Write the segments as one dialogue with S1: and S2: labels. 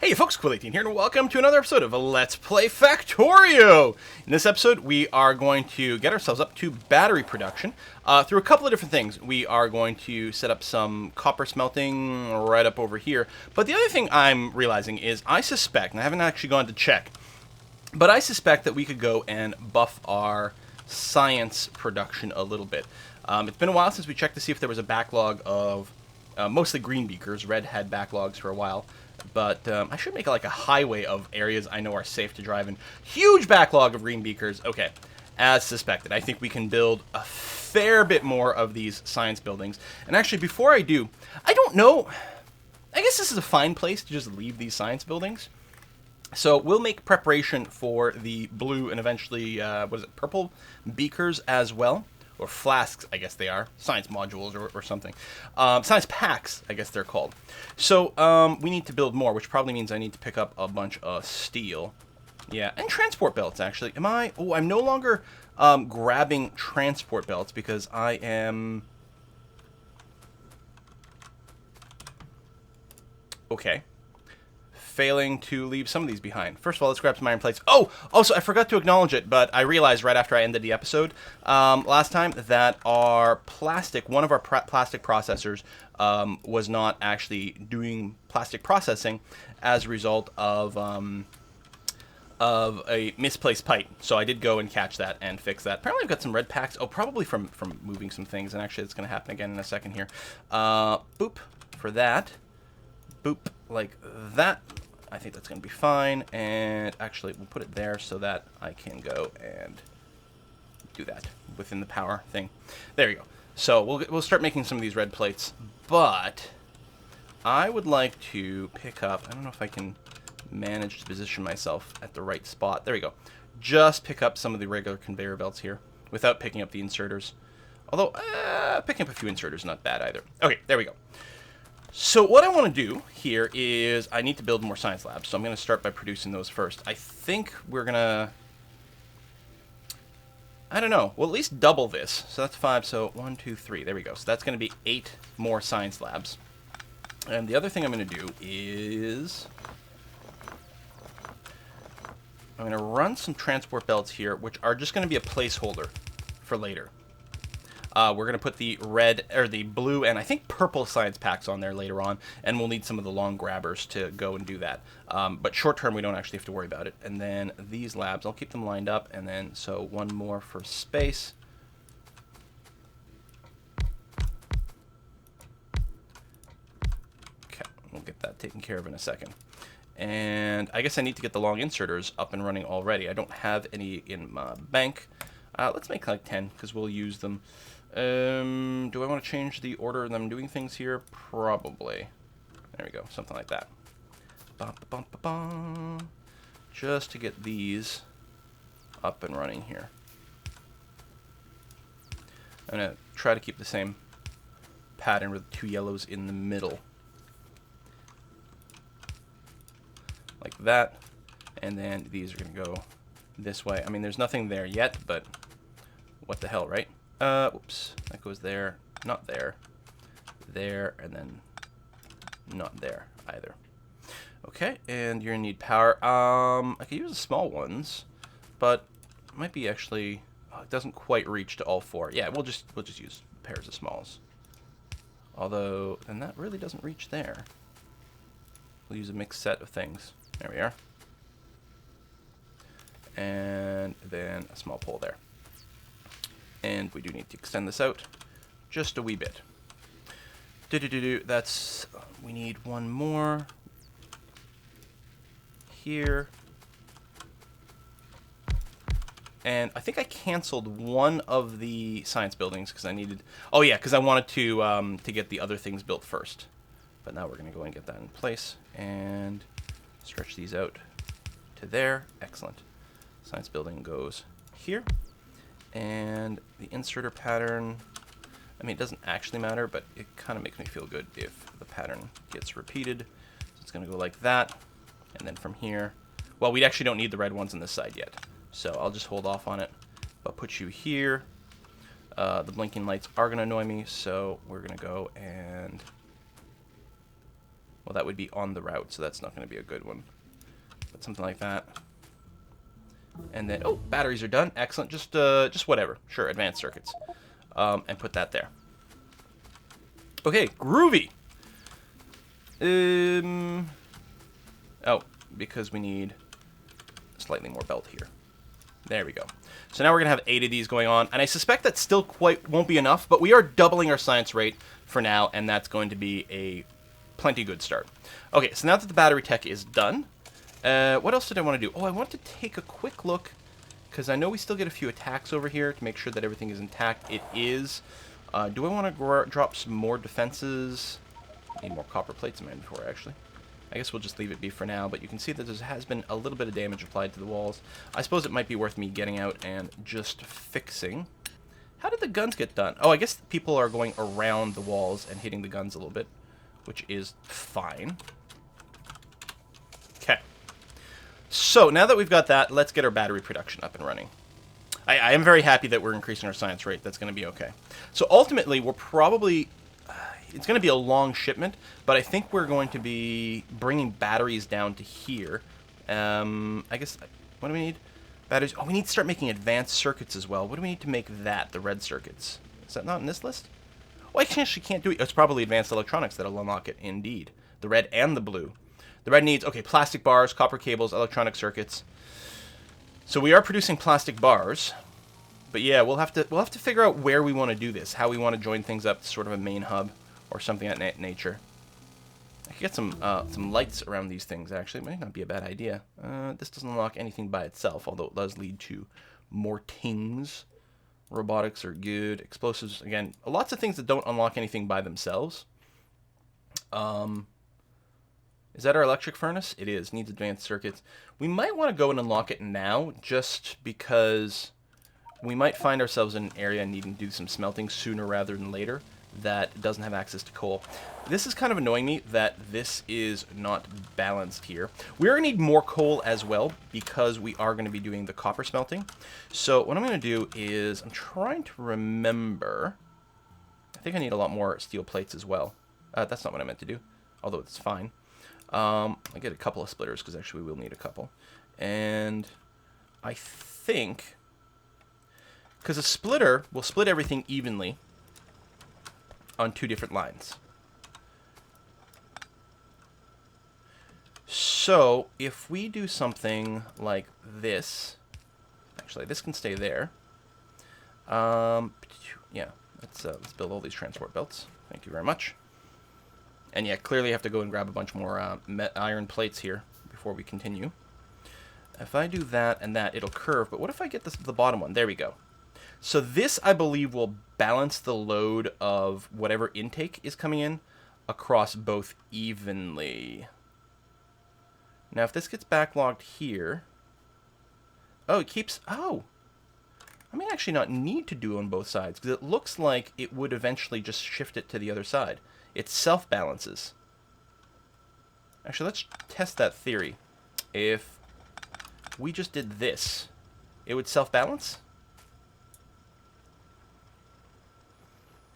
S1: Hey folks, Quill18 here, and welcome to another episode of Let's Play Factorio! In this episode, we are going to get ourselves up to battery production through a couple of different things. We are going to set up some copper smelting right up over here. But the other thing I'm realizing is I suspect, and I haven't actually gone to check, but I suspect that we could go and buff our science production a little bit. It's been a while since we checked to see if there was a backlog of mostly green beakers. Red had backlogs for a while. But I should make like a highway of areas I know are safe to drive in. Huge backlog of green beakers. Okay, as suspected. I think we can build a fair bit more of these science buildings. And actually, before I do, I don't know. I guess this is a fine place to just leave these science buildings. So we'll make preparation for the blue and eventually, purple beakers as well. Or flasks, I guess they are. Science modules or something. Science packs, I guess they're called. So we need to build more, which probably means I need to pick up a bunch of steel. Yeah, and transport belts, actually. Oh, I'm no longer grabbing transport belts because I am... Okay. Failing to leave some of these behind. First of all, let's grab some iron plates. Oh, also, I forgot to acknowledge it, but I realized right after I ended the episode last time that one of our plastic processors was not actually doing plastic processing as a result of a misplaced pipe. So I did go and catch that and fix that. Apparently I've got some red packs. Oh, probably from moving some things, and actually it's going to happen again in a second here. Boop for that. Boop like that. I think that's going to be fine, and actually we'll put it there so that I can go and do that within the power thing. There you go. So we'll start making some of these red plates, but I would like to pick up, I don't know if I can manage to position myself at the right spot. There we go. Just pick up some of the regular conveyor belts here without picking up the inserters. Although, picking up a few inserters is not bad either. Okay, there we go. So what I want to do here is I need to build more science labs, so I'm going to start by producing those first. I think we're going to... I don't know. We'll at least double this. So that's 5, so 1, 2, 3. There we go. So that's going to be 8 more science labs. And the other thing I'm going to do is... I'm going to run some transport belts here, which are just going to be a placeholder for later. We're going to put the red, or the blue, and I think purple science packs on there later on, and we'll need some of the long grabbers to go and do that. But short term, we don't actually have to worry about it. And then these labs, I'll keep them lined up, and then, so one more for space. Okay, we'll get that taken care of in a second. And I guess I need to get the long inserters up and running already. I don't have any in my bank. Let's make like 10, because we'll use them. Do I want to change the order of them doing things here? Probably. There we go, something like that. Just to get these up and running here. I'm going to try to keep the same pattern with 2 yellows in the middle. Like that. And then these are going to go this way. I mean, there's nothing there yet, but what the hell, right? Oops, that goes there, not there, there, and then not there either. Okay, and you're gonna need power. I could use the small ones, but it might be actually, it doesn't quite reach to all 4. Yeah, we'll just use pairs of smalls. Although, then that really doesn't reach there. We'll use a mixed set of things. There we are. And then a small pole there. And we do need to extend this out just a wee bit. That's, we need one more here. And I think I canceled one of the science buildings because I needed, oh yeah, because I wanted to get the other things built first. But now we're going to go and get that in place and stretch these out to there. Excellent. Science building goes here. And the inserter pattern, I mean, it doesn't actually matter, but it kind of makes me feel good if the pattern gets repeated. So it's going to go like that. And then from here, well, we actually don't need the red ones on this side yet. So I'll just hold off on it. But put you here. The blinking lights are going to annoy me, so we're going to go and... Well, that would be on the route, so that's not going to be a good one. But something like that. And then, oh, batteries are done. Excellent. Just whatever. Sure, advanced circuits. And put that there. Okay, groovy. Oh, because we need slightly more belt here. There we go. So now we're going to have 8 of these going on. And I suspect that still won't be enough, but we are doubling our science rate for now, and that's going to be a plenty good start. Okay, so now that the battery tech is done, what else did I want to do? Oh, I want to take a quick look, because I know we still get a few attacks over here to make sure that everything is intact. It is. Do I want to drop some more defenses? I need more copper plates in my inventory, actually. I guess we'll just leave it be for now, but you can see that there has been a little bit of damage applied to the walls. I suppose it might be worth me getting out and just fixing. How did the guns get done? Oh, I guess people are going around the walls and hitting the guns a little bit, which is fine. Okay. So, now that we've got that, let's get our battery production up and running. I am very happy that we're increasing our science rate. That's going to be okay. So, ultimately, we're probably... it's going to be a long shipment, but I think we're going to be bringing batteries down to here. I guess... what do we need? Batteries... oh, we need to start making advanced circuits as well. What do we need to make that? The red circuits. Is that not in this list? Oh, I actually can't do it. It's probably advanced electronics that'll unlock it, indeed. The red and the blue. The red needs, okay, plastic bars, copper cables, electronic circuits. So we are producing plastic bars. But yeah, we'll have to figure out where we want to do this, how we want to join things up to sort of a main hub or something of that nature. I could get some lights around these things, actually. It might not be a bad idea. This doesn't unlock anything by itself, although it does lead to more things. Robotics are good. Explosives, again, lots of things that don't unlock anything by themselves. Is that our electric furnace? It is. Needs advanced circuits. We might want to go and unlock it now, just because we might find ourselves in an area needing to do some smelting sooner rather than later that doesn't have access to coal. This is kind of annoying me that this is not balanced here. We're going to need more coal as well because we are going to be doing the copper smelting. So what I'm going to do is I'm trying to remember. I think I need a lot more steel plates as well. That's not what I meant to do, although it's fine. I get a couple of splitters because actually we will need a couple. And I think, because a splitter will split everything evenly on 2 different lines. So if we do something like this, actually this can stay there. Yeah, let's build all these transport belts. Thank you very much. And yeah, clearly I have to go and grab a bunch more iron plates here before we continue. If I do that and that, it'll curve. But what if I get the bottom one? There we go. So this, I believe, will balance the load of whatever intake is coming in across both evenly. Now, if this gets backlogged here... oh, it keeps... oh! I may actually not need to do on both sides, because it looks like it would eventually just shift it to the other side. It self-balances. Actually, let's test that theory. If we just did this, it would self-balance?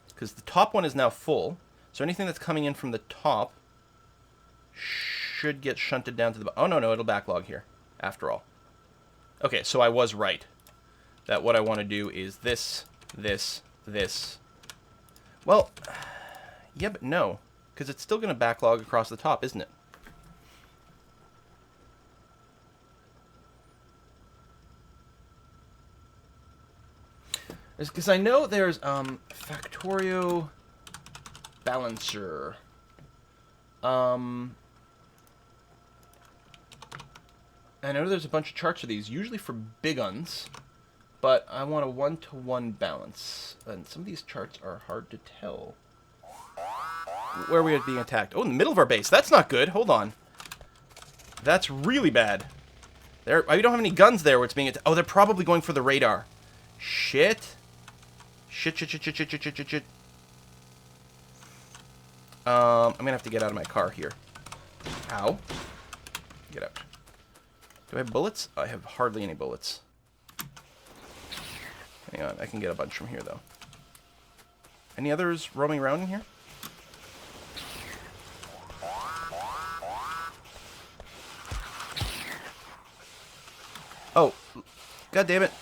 S1: Because the top one is now full, so anything that's coming in from the top should get shunted down to the... oh, no, it'll backlog here, after all. Okay, so I was right. That what I want to do is this, this, this. Well, yeah, but no, because it's still going to backlog across the top, isn't it? Because I know there's Factorio balancer. I know there's a bunch of charts of these, usually for big uns, but I want a 1-to-1 balance. And some of these charts are hard to tell. Where are we being attacked? Oh, in the middle of our base. That's not good. Hold on. That's really bad. We don't have any guns there where it's being attacked. Oh, they're probably going for the radar. Shit. Shit. I'm gonna have to get out of my car here. Ow. Get out. Do I have bullets? I have hardly any bullets. Hang on, I can get a bunch from here, though. Any others roaming around in here? Oh, god damn it.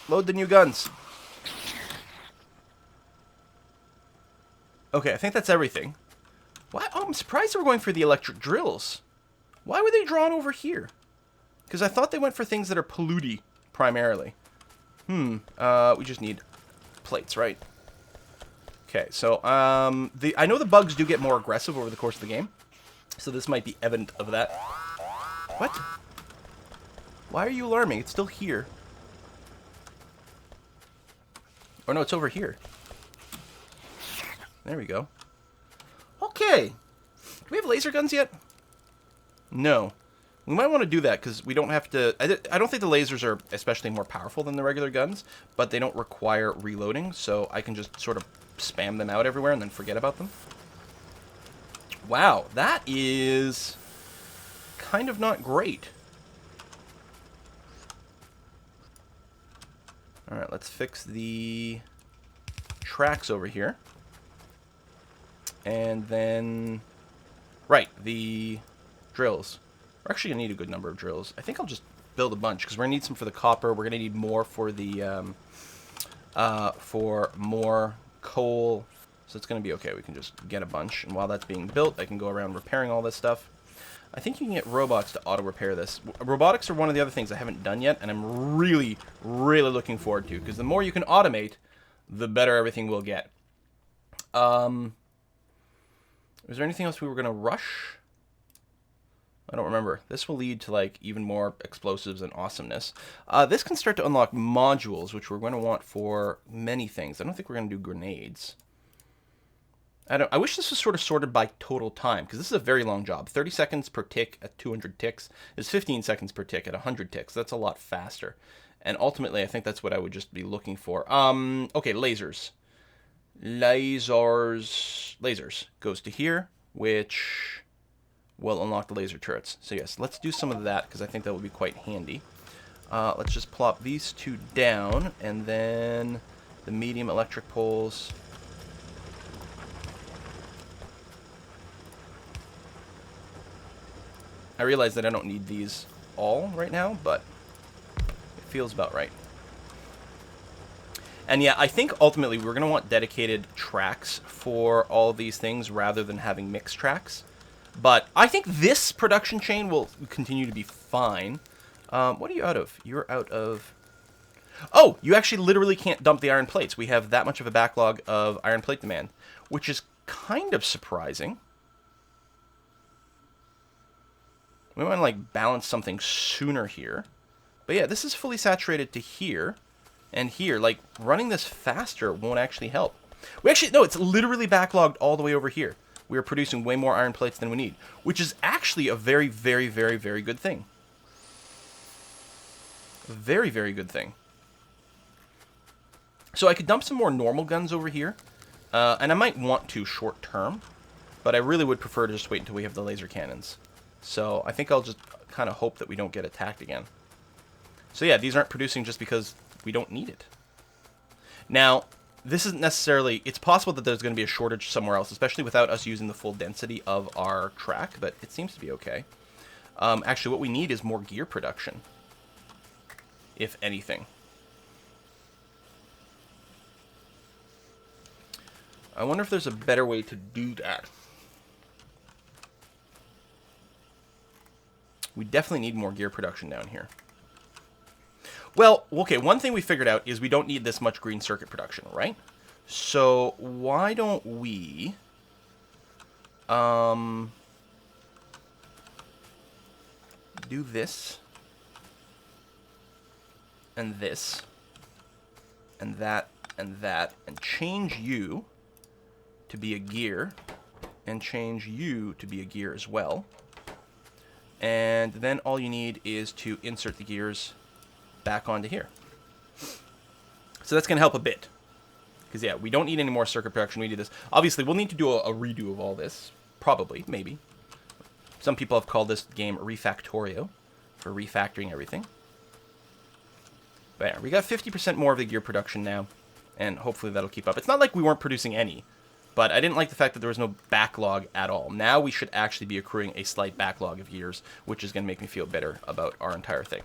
S1: Load the new guns. Okay, I think that's everything. Why? Oh, I'm surprised they were going for the electric drills. Why were they drawn over here? Because I thought they went for things that are polluty, primarily. We just need plates, right? Okay, so, I know the bugs do get more aggressive over the course of the game. So this might be evident of that. What? Why are you alarming? It's still here. Or no, it's over here. There we go. Okay. Do we have laser guns yet? No. We might want to do that because we don't have to... I don't think the lasers are especially more powerful than the regular guns, but they don't require reloading, so I can just sort of spam them out everywhere and then forget about them. Wow, that is kind of not great. Alright, let's fix the tracks over here. And then... Right, the drills. We're actually going to need a good number of drills. I think I'll just build a bunch, because we're going to need some for the copper. We're going to need more for the... for more coal. So it's going to be okay. We can just get a bunch. And while that's being built, I can go around repairing all this stuff. I think you can get robots to auto-repair this. Robotics are one of the other things I haven't done yet, and I'm really, really looking forward to. Because the more you can automate, the better everything will get. Is there anything else we were going to rush? I don't remember. This will lead to, like, even more explosives and awesomeness. This can start to unlock modules, which we're going to want for many things. I don't think we're going to do grenades. I wish this was sort of sorted by total time, because this is a very long job. 30 seconds per tick at 200 ticks is 15 seconds per tick at 100 ticks. That's a lot faster. And ultimately, I think that's what I would just be looking for. Okay, lasers. Lasers goes to here, which will unlock the laser turrets. So yes, let's do some of that, because I think that would be quite handy. Let's just plop these two down, and then the medium electric poles. I realize that I don't need these all right now, but it feels about right. And yeah, I think ultimately we're going to want dedicated tracks for all of these things rather than having mixed tracks. But I think this production chain will continue to be fine. What are you out of? You're out of... Oh, you actually literally can't dump the iron plates. We have that much of a backlog of iron plate demand, which is kind of surprising. We want to, like, balance something sooner here. But yeah, this is fully saturated to here and here. Like, running this faster won't actually help. We actually... No, it's literally backlogged all the way over here. We are producing way more iron plates than we need, which is actually a very, very, very, very good thing. A very, very good thing. So I could dump some more normal guns over here, and I might want to short term, but I really would prefer to just wait until we have the laser cannons. So I think I'll just kind of hope that we don't get attacked again. So yeah, these aren't producing just because we don't need it. Now, this isn't necessarily... It's possible that there's going to be a shortage somewhere else, especially without us using the full density of our track, but it seems to be okay. Actually, what we need is more gear production, if anything. I wonder if there's a better way to do that. We definitely need more gear production down here. Well, okay, one thing we figured out is we don't need this much green circuit production, right? So why don't we... do this. And this. And that. And that. And change you to be a gear. And change you to be a gear as well. And then all you need is to insert the gears back onto here. So that's going to help a bit. Because, yeah, we don't need any more circuit production. We need this. Obviously, we'll need to do a redo of all this. Probably. Maybe. Some people have called this game Refactorio for refactoring everything. But yeah, we got 50% more of the gear production now. And hopefully that'll keep up. It's not like we weren't producing any. But I didn't like the fact that there was no backlog at all. Now we should actually be accruing a slight backlog of gears, which is going to make me feel better about our entire thing.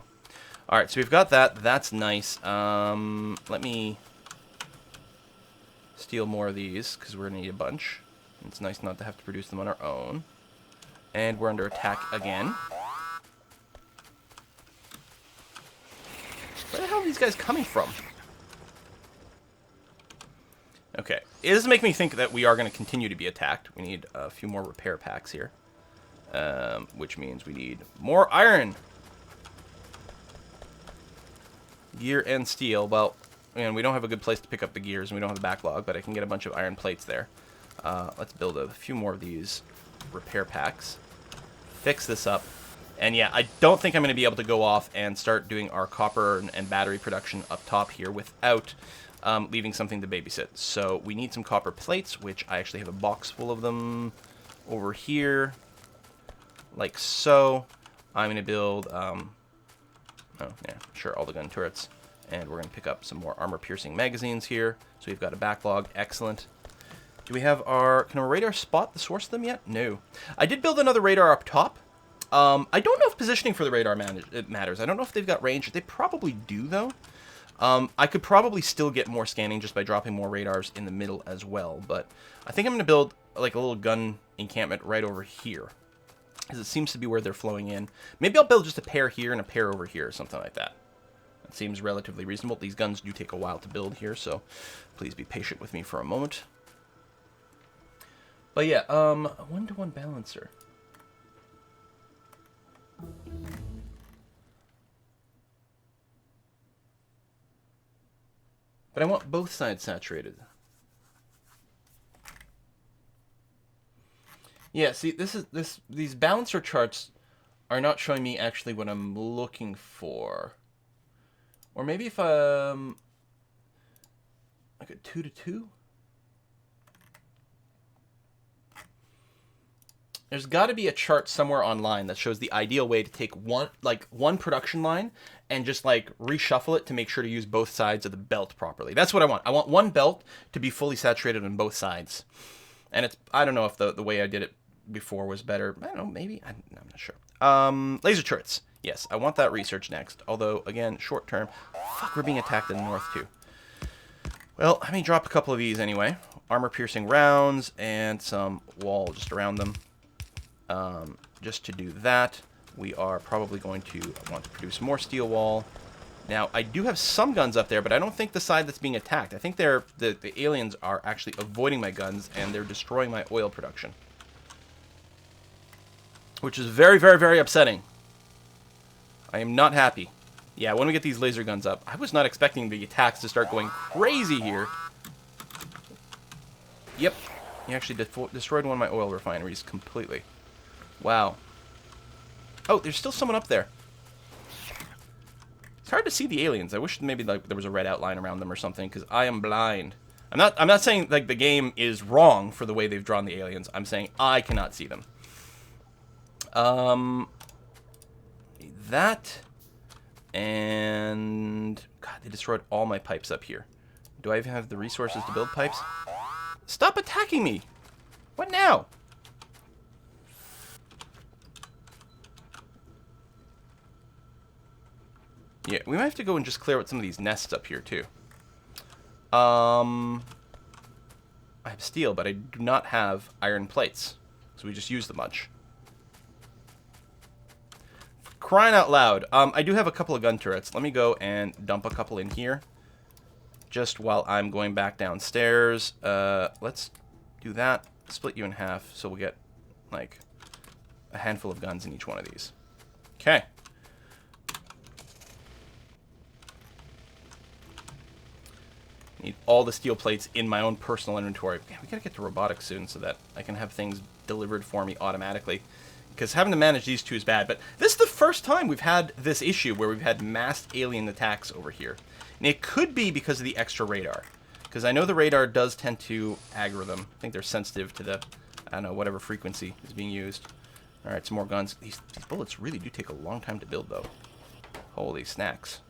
S1: Alright, so we've got that. That's nice. Let me steal more of these, because we're going to need a bunch. It's nice not to have to produce them on our own. And we're under attack again. Where the hell are these guys coming from? Okay. It does make me think that we are going to continue to be attacked. We need a few more repair packs here. Which means we need more iron. Gear and steel. Well, and we don't have a good place to pick up the gears, and we don't have a backlog, but I can get a bunch of iron plates there. Let's build a few more of these repair packs. Fix this up. And yeah, I don't think I'm going to be able to go off and start doing our copper and battery production up top here without leaving something to babysit. So we need some copper plates, which I actually have a box full of them over here. Like so. I'm going to build, oh yeah, sure, all the gun turrets. And we're going to pick up some more armor-piercing magazines here. So we've got a backlog. Excellent. Do we have our... Can our radar spot the source of them yet? No. I did build another radar up top. I don't know if positioning for the radar matters. I don't know if they've got range. They probably do, though. I could probably still get more scanning just by dropping more radars in the middle as well. But I think I'm going to build like a little gun encampment right over here, because it seems to be where they're flowing in. Maybe I'll build just a pair here and a pair over here or something like that. That seems relatively reasonable. These guns do take a while to build here, so please be patient with me for a moment. But yeah, a 1-to-1 balancer. But I want both sides saturated. Yeah, see, these balancer charts are not showing me actually what I'm looking for. Or maybe if like a 2-to-2. There's got to be a chart somewhere online that shows the ideal way to take one production line and just like reshuffle it to make sure to use both sides of the belt properly. That's what I want. I want one belt to be fully saturated on both sides. And it's, I don't know if the way I did it before was better. I don't know, maybe. I'm not sure. Laser turrets. Yes, I want that research next. Although, again, short term. Fuck, we're being attacked in the north too. Well, let me drop a couple of these anyway. Armor-piercing rounds and some wall just around them. Just to do that, we are probably going to want to produce more steel wall. Now, I do have some guns up there, but I don't think the side that's being attacked. I think the aliens are actually avoiding my guns, and they're destroying my oil production. Which is very, very, very upsetting. I am not happy. Yeah, when we get these laser guns up, I was not expecting the attacks to start going crazy here. Yep, he actually destroyed one of my oil refineries completely. Wow. Oh, there's still someone up there. It's hard to see the aliens. I wish maybe like there was a red outline around them or something, because I am blind. I'm not saying like the game is wrong for the way they've drawn the aliens. I'm saying I cannot see them. That and God, they destroyed all my pipes up here. Do I even have the resources to build pipes? Stop attacking me! What now? Yeah, we might have to go and just clear out some of these nests up here, too. I have steel, but I do not have iron plates. So we just use the bunch. Crying out loud. I do have a couple of gun turrets. Let me go and dump a couple in here. Just while I'm going back downstairs. Let's do that. Split you in half, so we'll get, like, a handful of guns in each one of these. Okay. Need all the steel plates in my own personal inventory. Man, we gotta get to robotics soon so that I can have things delivered for me automatically. Because having to manage these two is bad. But this is the first time we've had this issue where we've had massed alien attacks over here. And it could be because of the extra radar. Because I know the radar does tend to aggro them. I think they're sensitive to the, I don't know, whatever frequency is being used. Alright, some more guns. These bullets really do take a long time to build, though. Holy snacks.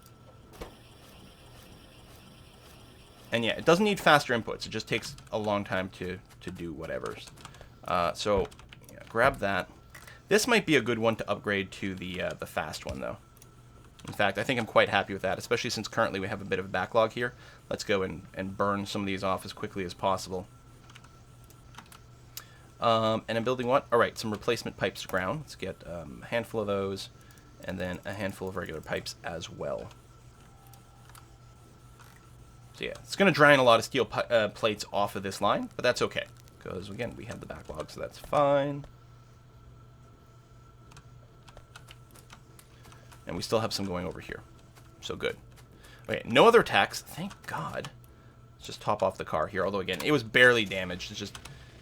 S1: And yeah, it doesn't need faster inputs. It just takes a long time to do whatever. So, yeah, grab that. This might be a good one to upgrade to the fast one, though. In fact, I think I'm quite happy with that, especially since currently we have a bit of a backlog here. Let's go and burn some of these off as quickly as possible. And I'm building what? All right, some replacement pipes to ground. Let's get a handful of those, and then a handful of regular pipes as well. So yeah, it's going to drain a lot of steel plates off of this line, but that's okay. Because, again, we have the backlog, so that's fine. And we still have some going over here. So good. Okay, no other attacks. Thank God. Let's just top off the car here. Although, again, it was barely damaged. It's just,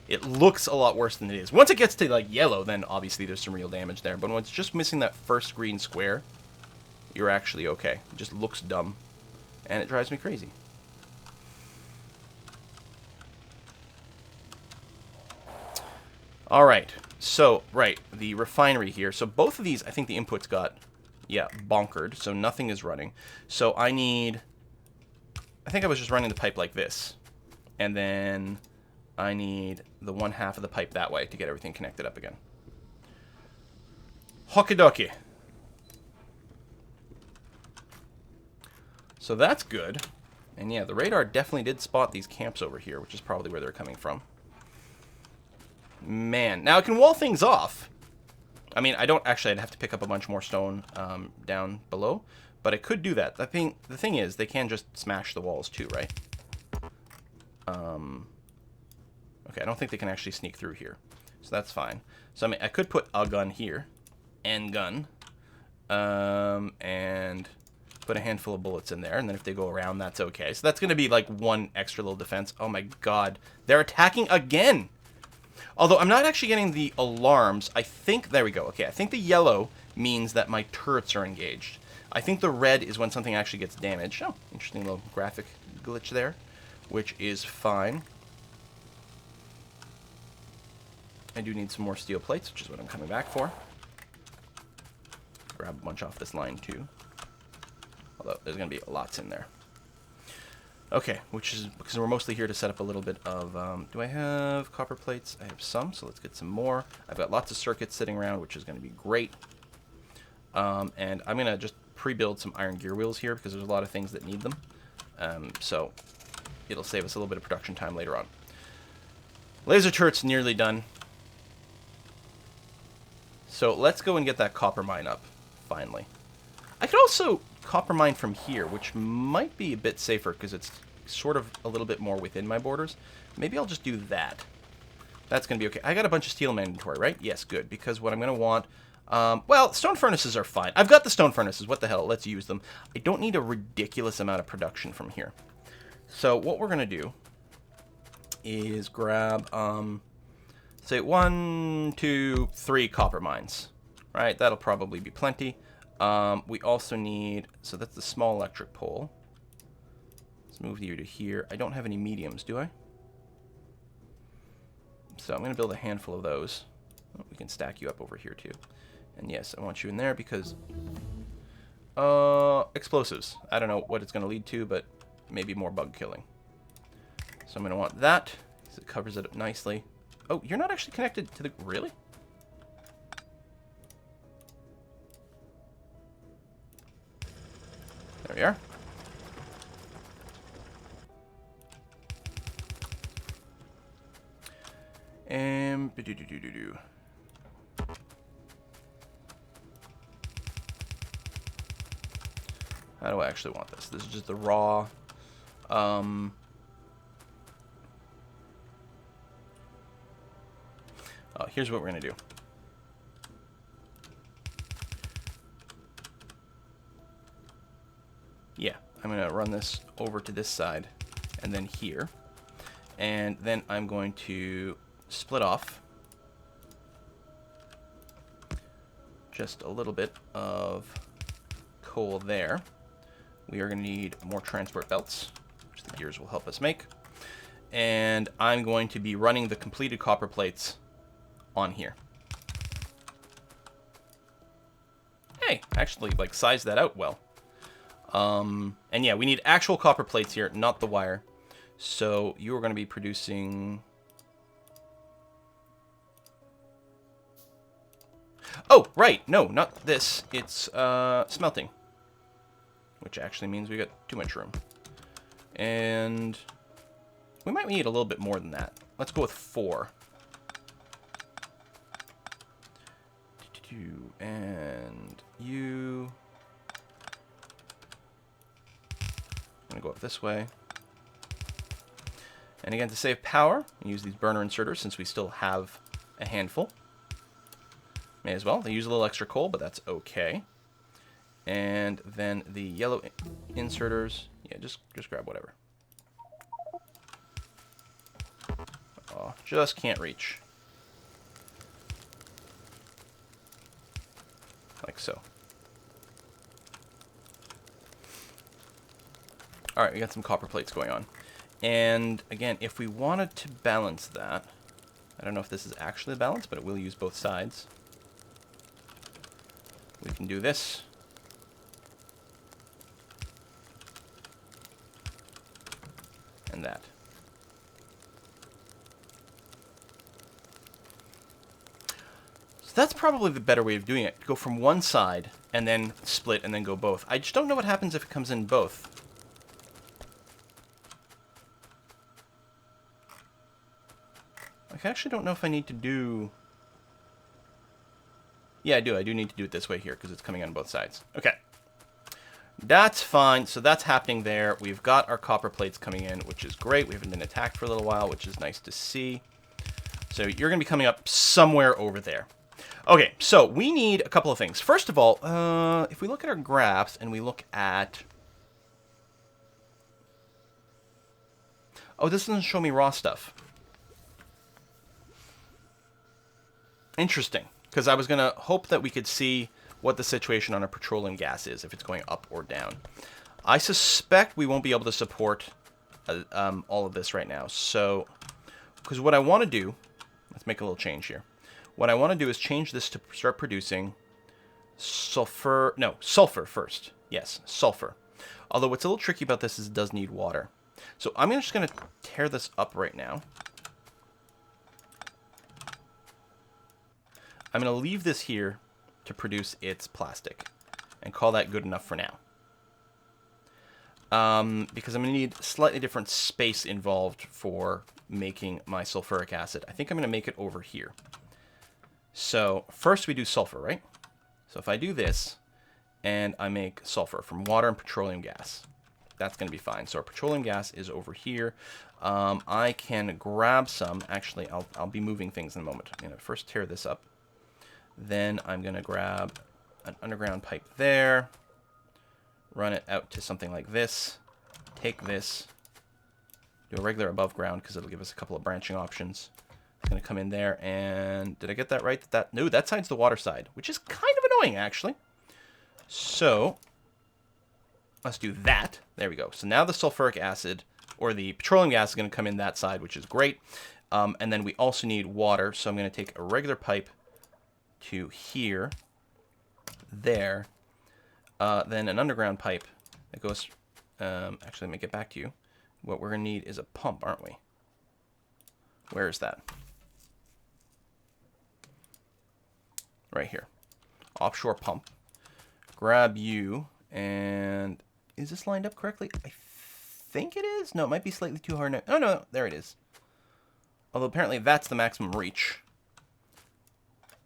S1: it looks a lot worse than it is. Once it gets to, like, yellow, then obviously there's some real damage there. But when it's just missing that first green square, you're actually okay. It just looks dumb. And it drives me crazy. Alright. So, right. The refinery here. So both of these, I think the inputs got... yeah, bonkered, so nothing is running. So I need... I think I was just running the pipe like this. And then I need the one half of the pipe that way to get everything connected up again. Hokidoki. So that's good. And yeah, the radar definitely did spot these camps over here, which is probably where they're coming from. Man. Now, I can wall things off. I mean, I don't actually. I'd have to pick up a bunch more stone down below, but I could do that. The thing is, they can just smash the walls too, right? Okay, I don't think they can actually sneak through here, so that's fine. So I mean, I could put a gun here, and gun, and put a handful of bullets in there, and then if they go around, that's okay. So that's going to be like one extra little defense. Oh my God, they're attacking again. Although I'm not actually getting the alarms. I think, there we go. Okay, I think the yellow means that my turrets are engaged. I think the red is when something actually gets damaged. Oh, interesting little graphic glitch there, which is fine. I do need some more steel plates, which is what I'm coming back for. Grab a bunch off this line too. Although there's going to be lots in there. Okay, which is because we're mostly here to set up a little bit of... do I have copper plates? I have some, so let's get some more. I've got lots of circuits sitting around, which is going to be great. And I'm going to just pre-build some iron gear wheels here because there's a lot of things that need them. So it'll save us a little bit of production time later on. Laser turret's nearly done. So let's go and get that copper mine up, finally. I could also copper mine from here, which might be a bit safer because it's sort of a little bit more within my borders. Maybe I'll just do that. That's going to be okay. I got a bunch of steel in my inventory, right? Yes, good. Because what I'm going to want... well, stone furnaces are fine. I've got the stone furnaces. What the hell? Let's use them. I don't need a ridiculous amount of production from here. So what we're going to do is grab, say, 1, 2, 3 copper mines. Right? That'll probably be plenty. We also need... so that's the small electric pole. Let's move you to here. I don't have any mediums, do I? So I'm going to build a handful of those. Oh, we can stack you up over here too. And yes, I want you in there because... explosives. I don't know what it's going to lead to, but maybe more bug killing. So I'm going to want that because it covers it up nicely. Oh, you're not actually connected to the... really? There we are. And... how do I actually want this? This is just the raw... oh, here's what we're going to do. Yeah, I'm going to run this over to this side and then here. And then I'm going to split off just a little bit of coal there. We are going to need more transport belts, which the gears will help us make. And I'm going to be running the completed copper plates on here. Hey, actually, like, size that out well. And yeah, we need actual copper plates here, not the wire. So you are going to be producing... oh, right. No, not this. It's smelting. which actually means we got too much room. And we might need a little bit more than that. Let's go with 4. And you... I'm going to go up this way. And again, to save power, we use these burner inserters since we still have a handful. May as well. They use a little extra coal, but that's okay. And then the yellow inserters, yeah, just grab whatever. Oh, just can't reach. Like so. Alright, we got some copper plates going on. And again, if we wanted to balance that, I don't know if this is actually a balance, but it will use both sides. We can do this. And that. So that's probably the better way of doing it. Go from one side and then split and then go both. I just don't know what happens if it comes in both. I actually don't know if I need to do... Yeah, I do. I do need to do it this way here because it's coming on both sides. Okay. That's fine. So that's happening there. We've got our copper plates coming in, which is great. We haven't been attacked for a little while, which is nice to see. So you're going to be coming up somewhere over there. Okay, so we need a couple of things. First of all, if we look at our graphs and we look at... Oh, this doesn't show me raw stuff. Interesting, because I was going to hope that we could see what the situation on a petroleum gas is, if it's going up or down. I suspect we won't be able to support all of this right now. So, because what I want to do, let's make a little change here. What I want to do is change this to start producing sulfur, no, sulfur first. Yes, sulfur. Although what's a little tricky about this is it does need water. So I'm just going to tear this up right now. I'm going to leave this here to produce its plastic and call that good enough for now. Because I'm going to need slightly different space involved for making my sulfuric acid. I think I'm going to make it over here. So first we do sulfur, right? So if I do this and I make sulfur from water and petroleum gas, that's going to be fine. So our petroleum gas is over here. I can grab some. Actually, I'll be moving things in a moment. I'm going to first tear this up. Then I'm going to grab an underground pipe there, run it out to something like this, take this, do a regular above ground because it'll give us a couple of branching options. It's going to come in there, and did I get that right? No, that side's the water side, which is kind of annoying, actually. So let's do that. There we go. So now the sulfuric acid, or the petroleum gas, is going to come in that side, which is great. And then we also need water, so I'm going to take a regular pipe to here, there, then an underground pipe that goes, actually let me get back to you. What we're going to need is a pump, aren't we? Where is that? Right here. Offshore pump. Grab you, and is this lined up correctly? I think it is. No, it might be slightly too hard. Oh, no, there it is. Although apparently that's the maximum reach.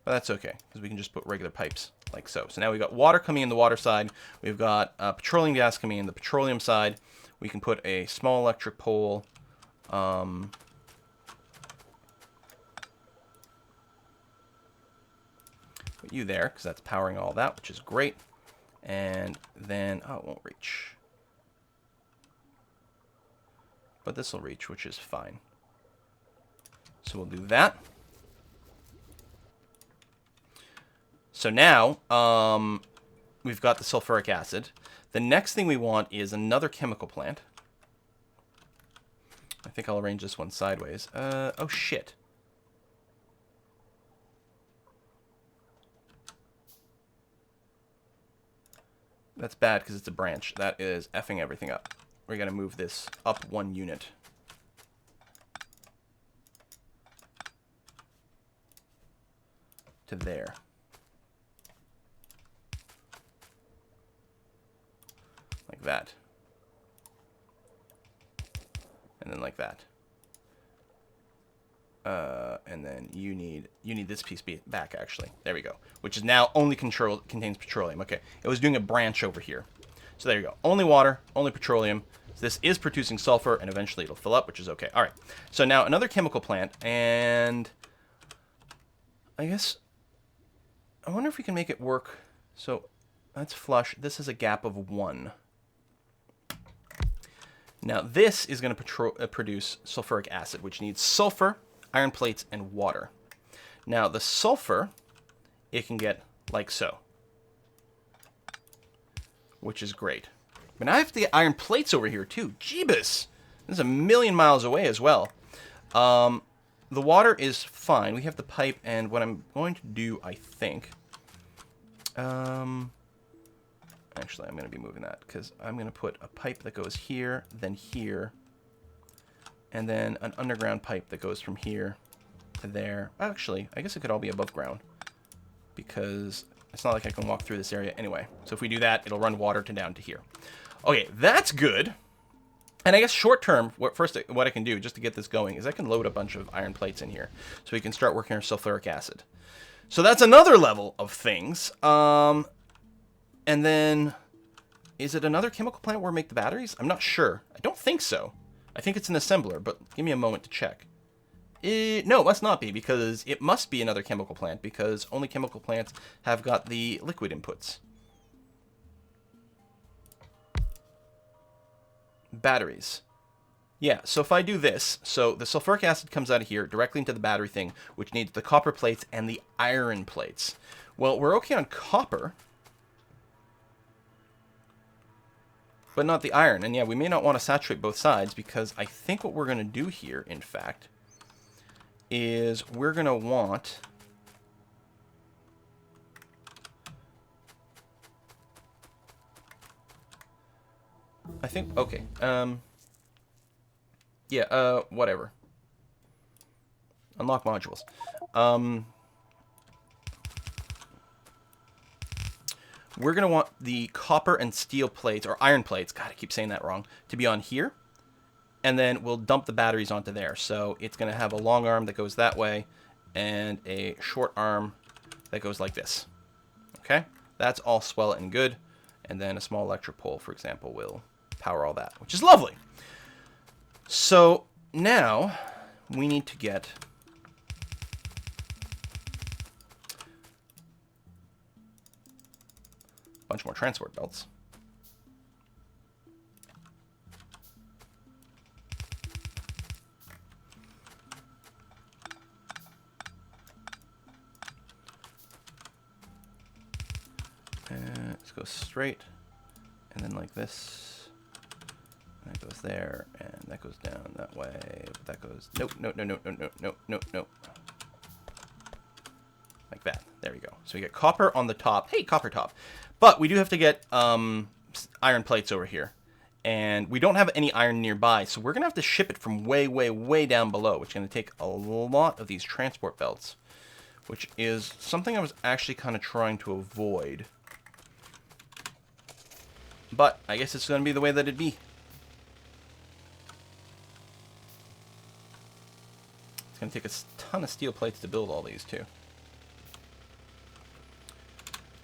S1: But that's okay, because we can just put regular pipes like so. So now we've got water coming in the water side. We've got petroleum gas coming in the petroleum side. We can put a small electric pole. Put you there, because that's powering all that, which is great. And then, oh, it won't reach. But this will reach, which is fine. So we'll do that. So now, we've got the sulfuric acid. The next thing we want is another chemical plant. I think I'll arrange this one sideways. Oh shit. That's bad because it's a branch. That is effing everything up. We're going to move this up 1 unit. To there. like that. And then like that. And then you need this piece back, actually. There we go. Which is now only contains petroleum. Okay, it was doing a branch over here. So there you go. Only water, only petroleum. So this is producing sulfur, and eventually it'll fill up, which is okay. All right. So now another chemical plant, and I guess I wonder if we can make it work. So that's flush. This is a gap of 1. Now this is going to produce sulfuric acid, which needs sulfur, iron plates, and water. Now the sulfur, it can get like so, which is great. But now I have to get iron plates over here too. Jeebus! This is a million miles away as well. The water is fine. We have the pipe, and what I'm going to do, I think... Actually, I'm going to be moving that, because I'm going to put a pipe that goes here, then here, and then an underground pipe that goes from here to there. Actually, I guess it could all be above ground, because it's not like I can walk through this area anyway. So if we do that, it'll run water down to here. Okay, that's good. And I guess short term, what I can do just to get this going is I can load a bunch of iron plates in here, so we can start working our sulfuric acid. So that's another level of things. And then, is it another chemical plant where we make the batteries? I'm not sure. I don't think so. I think it's an assembler, but give me a moment to check. No, it must not be, because it must be another chemical plant, because only chemical plants have got the liquid inputs. Batteries. Yeah, so if I do this, so the sulfuric acid comes out of here directly into the battery thing, which needs the copper plates and the iron plates. Well, we're okay on copper, but not the iron. And yeah, we may not want to saturate both sides, because I think what we're going to do here, in fact, is we're going to want... I think, okay, yeah, whatever. Unlock modules. We're going to want the copper and steel plates, or iron plates, God, I keep saying that wrong, to be on here. And then we'll dump the batteries onto there. So it's going to have a long arm that goes that way, and a short arm that goes like this. Okay? That's all swell and good. And then a small electric pole, for example, will power all that, which is lovely. So now we need to get a bunch more transport belts. Let's go straight, and then like this. That goes there, and that goes down that way. But that goes nope, nope, nope, nope, nope, nope, nope, nope. Like that. There we go. So we get copper on the top. Hey, copper top. But we do have to get iron plates over here, and we don't have any iron nearby, so we're gonna have to ship it from way, way, way down below, which is gonna take a lot of these transport belts, which is something I was actually kind of trying to avoid. But I guess it's gonna be the way that it be. Going to take a ton of steel plates to build all these too.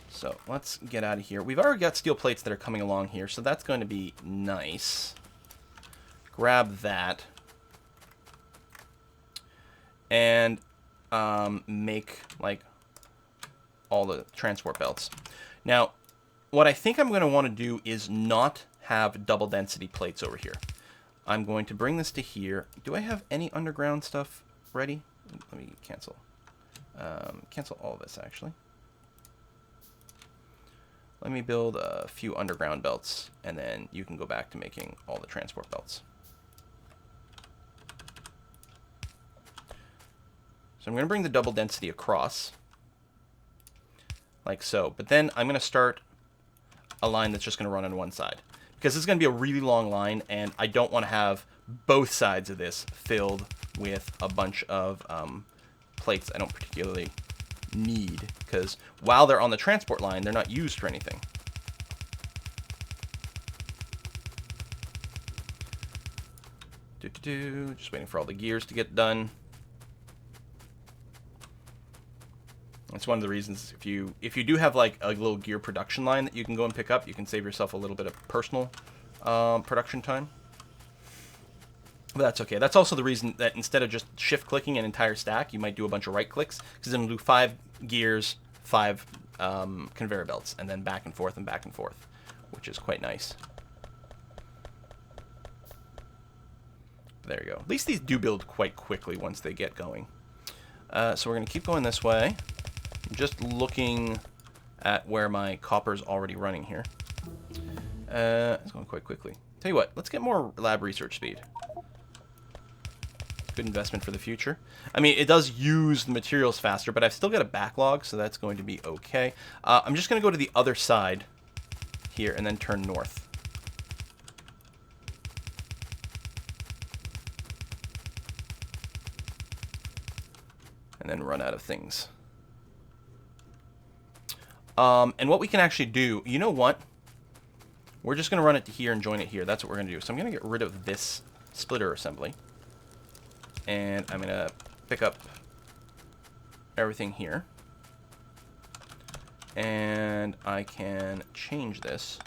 S1: So let's get out of here. We've already got steel plates that are coming along here, so that's going to be nice. Grab that. And make like all the transport belts. Now, what I think I'm going to want to do is not have double density plates over here. I'm going to bring this to here. Do I have any underground stuff ready? Let me cancel. Cancel all of this, actually. Let me build a few underground belts, and then you can go back to making all the transport belts. So I'm going to bring the double density across, like so. But then I'm going to start a line that's just going to run on one side, because this is going to be a really long line, and I don't want to have both sides of this filled with a bunch of plates I don't particularly need, because while they're on the transport line, they're not used for anything. Just waiting for all the gears to get done. That's one of the reasons if you do have like a little gear production line that you can go and pick up, you can save yourself a little bit of personal production time. But that's okay. That's also the reason that instead of just shift clicking an entire stack, you might do a bunch of right clicks, because then it'll do 5 gears, 5 conveyor belts, and then back and forth, which is quite nice. There you go. At least these do build quite quickly once they get going. So we're going to keep going this way. I'm just looking at where my copper's already running here. It's going quite quickly. Tell you what, let's get more lab research speed. Good investment for the future. I mean, it does use the materials faster, but I've still got a backlog, so that's going to be okay. I'm just going to go to the other side here and then turn north. And then run out of things. And what we can actually do, you know what? We're just going to run it to here and join it here. That's what we're going to do. So I'm going to get rid of this splitter assembly. And I'm going to pick up everything here. And I can change this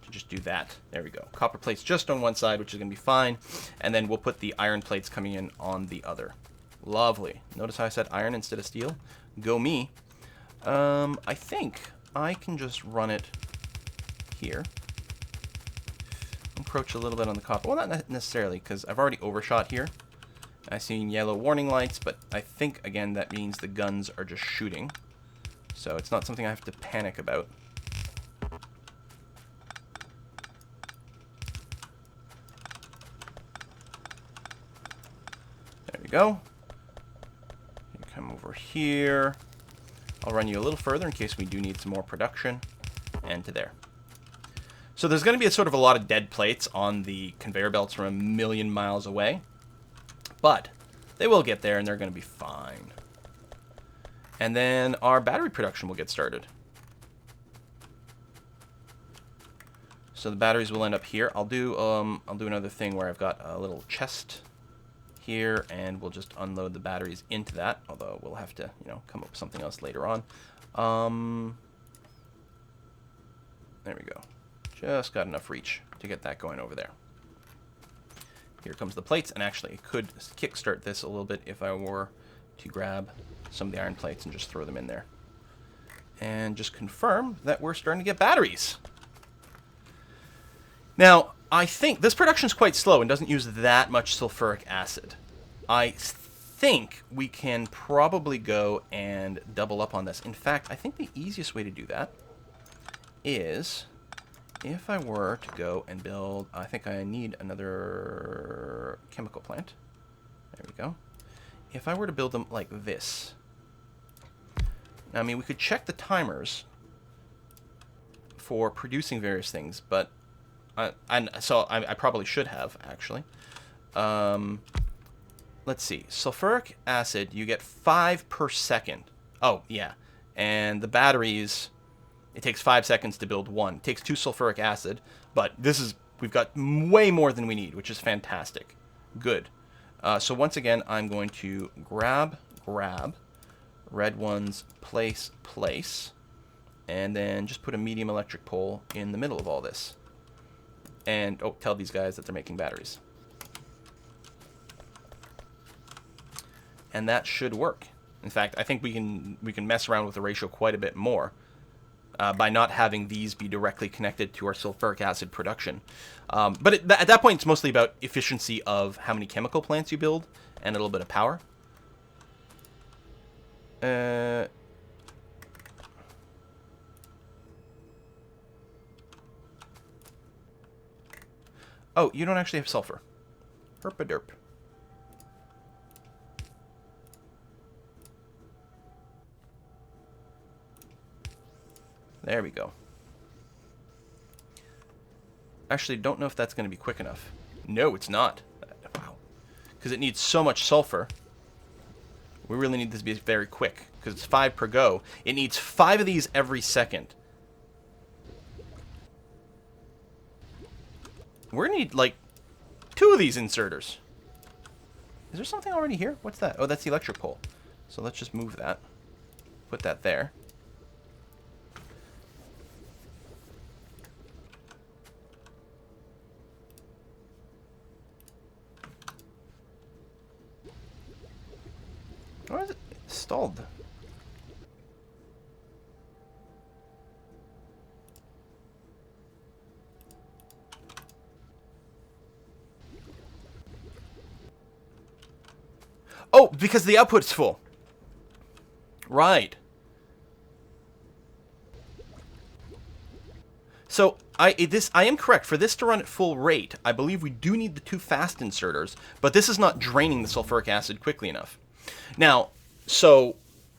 S1: to just do that. There we go. Copper plates just on one side, which is going to be fine. And then we'll put the iron plates coming in on the other. Lovely. Notice how I said iron instead of steel? Go me. I think I can just run it here. Encroach a little bit on the copper. Well, not necessarily, because I've already overshot here. I've seen yellow warning lights, but I think, again, that means the guns are just shooting. So it's not something I have to panic about. There we go. You come over here. I'll run you a little further in case we do need some more production. And to there. So there's going to be a lot of dead plates on the conveyor belts from a million miles away. But they will get there, and they're going to be fine. And then our battery production will get started. So the batteries will end up here. I'll do another thing where I've got a little chest here, and we'll just unload the batteries into that. Although we'll have to, come up with something else later on. There we go. Just got enough reach to get that going over there. Here comes the plates, and actually it could kickstart this a little bit if I were to grab some of the iron plates and just throw them in there. And just confirm that we're starting to get batteries. Now, I think this production is quite slow and doesn't use that much sulfuric acid. I think we can probably go and double up on this. In fact, I think the easiest way to do that is if I were to go and build, I think I need another chemical plant. There we go. If I were to build them like this. Now, I mean, we could check the timers for producing various things, but I probably should have, actually. Let's see. Sulfuric acid, you get 5 per second. Oh, yeah. And the batteries, it takes 5 seconds to build one. It takes 2 sulfuric acid, but we've got way more than we need, which is fantastic. Good. So once again, I'm going to grab, red ones, place, and then just put a medium electric pole in the middle of all this. And, tell these guys that they're making batteries. And that should work. In fact, I think we can mess around with the ratio quite a bit more by not having these be directly connected to our sulfuric acid production. But at that point, it's mostly about efficiency of how many chemical plants you build and a little bit of power. Oh, you don't actually have sulfur. Herp-a-derp. There we go. Actually, don't know if that's going to be quick enough. No, it's not. Wow. Because it needs so much sulfur. We really need this to be very quick, because it's 5 per go. It needs 5 of these every second. We're going to need, 2 of these inserters. Is there something already here? What's that? Oh, that's the electric pole. So let's just move that. Put that there. Why is it stalled? Oh, because the output's full. Right. So I am correct. For this to run at full rate, I believe we do need the 2 fast inserters, but this is not draining the sulfuric acid quickly enough. Now, so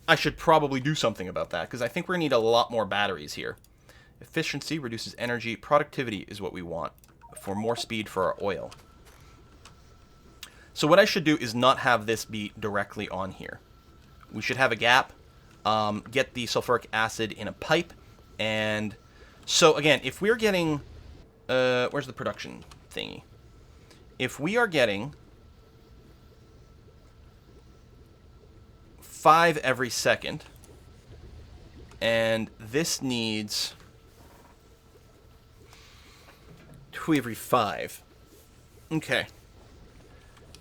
S1: I should probably do something about that, because I think we're going to need a lot more batteries here. Efficiency reduces energy. Productivity is what we want for more speed for our oil. So what I should do is not have this be directly on here. We should have a gap, get the sulfuric acid in a pipe, and so again, if we're getting, where's the production thingy? If we are getting 5 every second, and this needs 2 every 5. Okay.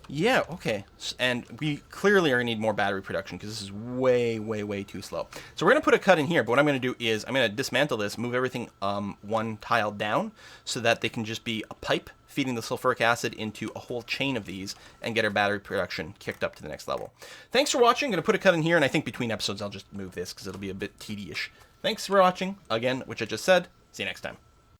S1: Yeah, okay. And we clearly are going to need more battery production because this is way, way, way too slow. So we're going to put a cut in here, but what I'm going to do is I'm going to dismantle this, move everything 1 tile down so that they can just be a pipe feeding the sulfuric acid into a whole chain of these and get our battery production kicked up to the next level. Thanks for watching. I'm going to put a cut in here, and I think between episodes I'll just move this because it'll be a bit tedious. Thanks for watching, again, which I just said. See you next time.